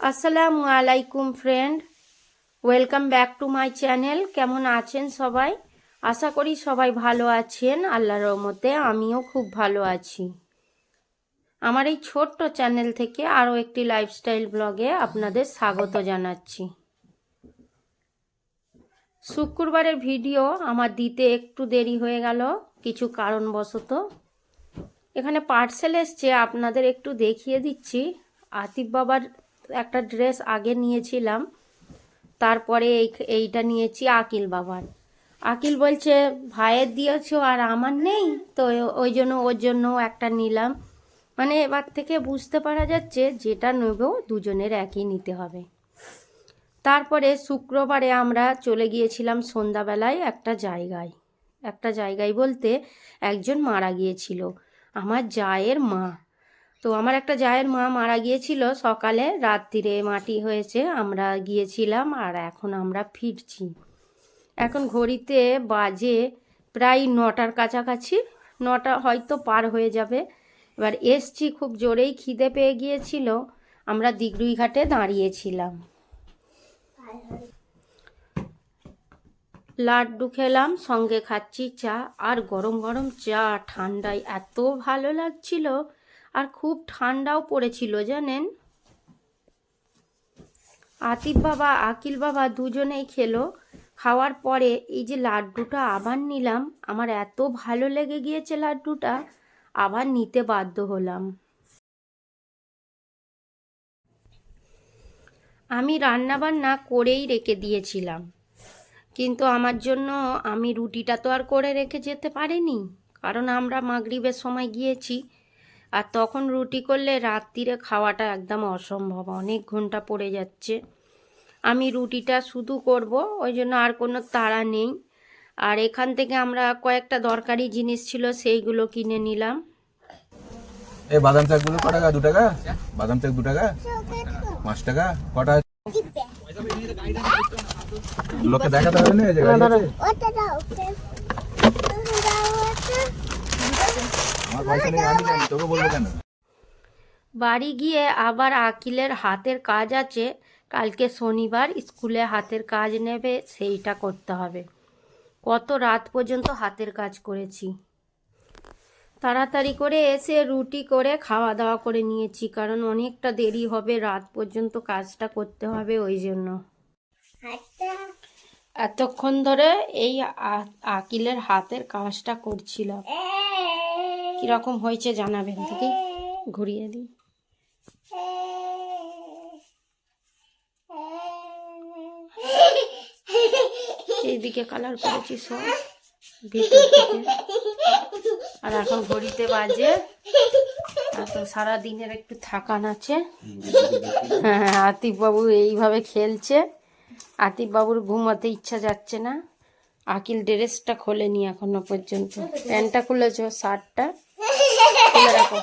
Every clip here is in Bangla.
আসসালামু আলাইকুম friend, welcome back to my channel. কেমন আছেন সবাই? আশা করি সবাই ভালো আছেন। আল্লাহর রহমতে আমিও খুব ভালো আছি। আমার এই ছোট্ট চ্যানেল থেকে আরও একটি লাইফস্টাইল ব্লগে আপনাদের স্বাগত জানাচ্ছি। শুক্রবারের ভিডিও আমার দিতে একটু দেরি হয়ে গেল কিছু কারণবশত। এখানে পার্সেল এসছে, আপনাদের একটু দেখিয়ে দিচ্ছি। আতিফ বাবার একটা ড্রেস আগে নিয়েছিলাম, তারপরে এইটা নিয়েছি আকিল বাবার। আকিল বলছে ভাইয়ের দিয়েছো আর আমার নেই, তো ওই জন্য ওর জন্য একটা নিলাম। মানে এবার থেকে বুঝতে পারা যাচ্ছে যেটা নেব দুজনের একই নিতে হবে। তারপরে শুক্রবারে আমরা চলে গিয়েছিলাম সন্ধ্যাবেলায় একটা জায়গায় বলতে একজন মারা গিয়েছিল, আমার জায়ের মা। তো আমার একটা জায়ের মা মারা গিয়েছিল সকালে, রাত্রিরে মাটি হয়েছে, আমরা গিয়েছিলাম আর এখন আমরা ফিরছি। এখন ঘড়িতে বাজে প্রায় 9টার কাছাকাছি, 9টা হয়তো পার হয়ে যাবে। এবার এসছি, খুব জোরেই খিদে পেয়ে গিয়েছিল। আমরা দিগরুই ঘাটে দাঁড়িয়েছিলাম, লাড্ডু খেলাম, সঙ্গে খাচ্ছি চা। আর গরম গরম চা, ঠান্ডায় এত ভালো লাগছিল। আর খুব ঠান্ডাও পড়েছিল জানেন। আতিফ বাবা আকিল বাবা দুজনেই খেলো। খাওয়ার পরে এই যে লাড্ডুটা আবার নিলাম, আমার এত ভালো লেগে গিয়েছে লাড্ডুটা, আবার নিতে বাধ্য হলাম। আমি রান্না বান্না করেই রেখে দিয়েছিলাম, কিন্তু আমার জন্য আমি রুটিটা তো আর করে রেখে যেতে পারিনি, কারণ আমরা মাগরিবের সময় গিয়েছি। আর তখন রুটি করলে রাত্রিরে খাওয়াটা একদম অসম্ভব, অনেক ঘন্টা পড়ে যাচ্ছে। আমি রুটিটা শুধু করব, ওই জন্য আর কোনো তাড়া নেই। আর এখান থেকে আমরা কয়েকটা দরকারি জিনিস ছিল সেইগুলো কিনে নিলাম। এই বাদাম চাকগুলো ক টাকা? 2 টাকা? বাদাম চাক 2 টাকা? 5 টাকা? কটা? লোকে দেখাতে হবে না এই জায়গায় আছে। আমার পয়সা নেই, আমি জানি, তোকে বলবো কেন? বাড়ি গিয়ে আবার আকিলের হাতের কাজ আছে, কালকে শনিবার, স্কুলে হাতের কাজ নেবে, সেইটা করতে হবে। কত রাত পর্যন্ত হাতের কাজ করেছি। তাড়াতাড়ি করে এসে রুটি করে খাওয়া দাওয়া করে নিয়েছি, কারণ অনেকটা দেরি হবে, রাত পর্যন্ত কাজটা করতে হবে, ওই জন্য। এতক্ষণ ধরে এই আকিলের হাতের কাজটা করছিলাম। কিরকম হয়েছে জানাবেন, থেকে ঘুরিয়ে দিই। এইদিকে কালার করেছি সব ভিতর থেকে। আর এখন ঘড়িতে বাজে, তো সারাদিনের একটু থাকান আছে। হ্যাঁ, আতিফ বাবু এইভাবে খেলছে। আতিফ বাবুর ঘুমাতে ইচ্ছা যাচ্ছে না। আকিল ড্রেসটা খোলেনি এখনো পর্যন্ত, প্যান্টটা খুলেছ, শার্টটা খুলে রাখো।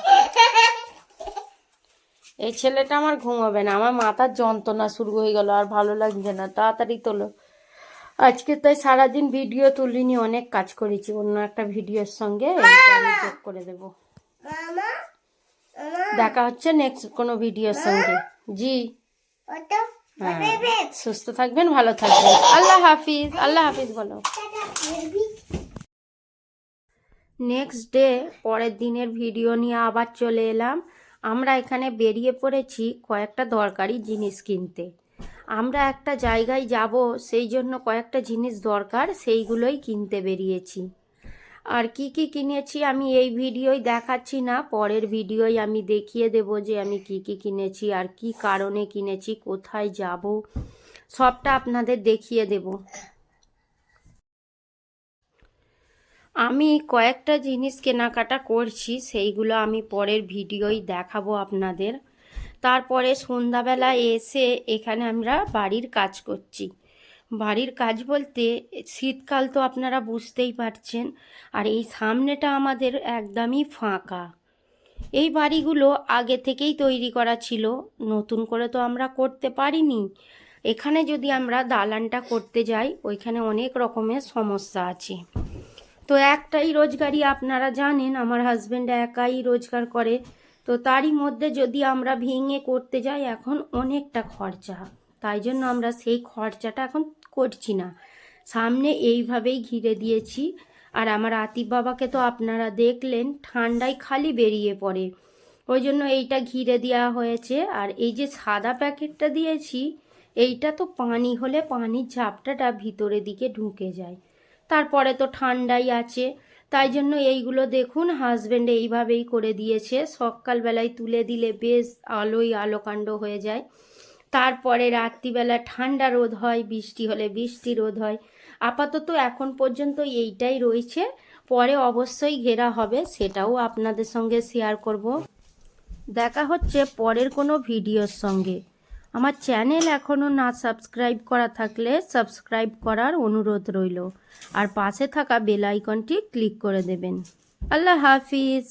এই ছেলেটা আমার ঘুমাবে না, আমার মাথার যন্ত্রণা শুরু হয়ে গেল, আর ভালো লাগছে না, তাড়াতাড়ি তোলো। আজকে তাই সারাদিন ভিডিও তুলিনি, অনেক কাজ করেছি, অন্য একটা ভিডিওর সঙ্গে আমি যোগ করে দেব। দেখা হচ্ছে নেক্সট কোনো ভিডিওর সঙ্গে। জি হ্যাঁ, সুস্থ থাকবেন, ভালো থাকবেন, আল্লাহ হাফিজ। আল্লাহ হাফিজ বলো। নেক্সট ডে, পরের দিনের ভিডিও নিয়ে আবার চলে এলাম। আমরা এখানে বেরিয়ে পড়েছি কয়েকটা দরকারি জিনিস কিনতে। আমরা একটা জায়গায় যাব, সেই জন্য কয়েকটা জিনিস দরকার, সেইগুলোই কিনতে বেরিয়েছি। আর কি কি কিনেছি আমি এই ভিডিওয় দেখাচ্ছি না, পরের ভিডিওয় আমি দেখিয়ে দেব যে আমি কি কি কিনেছি আর কি কারণে কিনেছি, কোথায় যাব, সবটা আপনাদের দেখিয়ে দেব। আমি কয়েকটা জিনিস কেনাকাটা করছি, সেইগুলো আমি পরের ভিডিওয় দেখাবো আপনাদের। তারপরে সন্ধ্যাবেলা এসে এখানে আমরা বাড়ির কাজ করছি। বাড়ির কাজ বলতে শীতকাল তো আপনারা বুঝতেই পারছেন, আর এই সামনেটা আমাদের একদমই ফাঁকা। এই বাড়িগুলো আগে থেকেই তৈরি করা ছিল, নতুন করে তো আমরা করতে পারিনি। এখানে যদি আমরা দালানটা করতে যাই, ওইখানে অনেক রকমের সমস্যা আছে। তো একটাই রোজগারি, আপনারা জানেন আমার হাজব্যান্ড একাই রোজগার করে, তো তারই মধ্যে যদি আমরা ভেঙে করতে যাই এখন অনেকটা খরচা, তাই জন্য আমরা সেই খরচাটা এখন করছি না। সামনে এইভাবেই ঘিরে দিয়েছি। আর আমার আতিফ বাবাকে তো আপনারা দেখলেন ঠান্ডায় খালি বেরিয়ে পড়ে, ওই জন্য এইটা ঘিরে দেওয়া হয়েছে। আর এই যে সাদা প্যাকেটটা দিয়েছি, এইটা তো পানি হলে পানির ঝাপটাটা ভিতরের দিকে ঢুকে যায়, তারপরে তো ঠান্ডাই আছে, তাই জন্য এইগুলো দেখুন হাজব্যান্ড এইভাবেই করে দিয়েছে। সকালবেলায় তুলে দিলে বেশ আলোয় আলোকাণ্ড হয়ে যায়, তারপরে রাত্রিবেলা ঠান্ডা রোদ হয়, বৃষ্টি হলে বৃষ্টি রোদ হয়। আপাতত এখন পর্যন্ত এইটাই রয়েছে, পরে অবশ্যই ঘেরা হবে, সেটাও আপনাদের সঙ্গে শেয়ার করব। দেখা হচ্ছে পরের কোনো ভিডিওর সঙ্গে। আমার চ্যানেল এখনও না সাবস্ক্রাইব করা থাকলে সাবস্ক্রাইব করার অনুরোধ রইল, আর পাশে থাকা বেল আইকনটি ক্লিক করে দেবেন। আল্লাহ হাফিজ।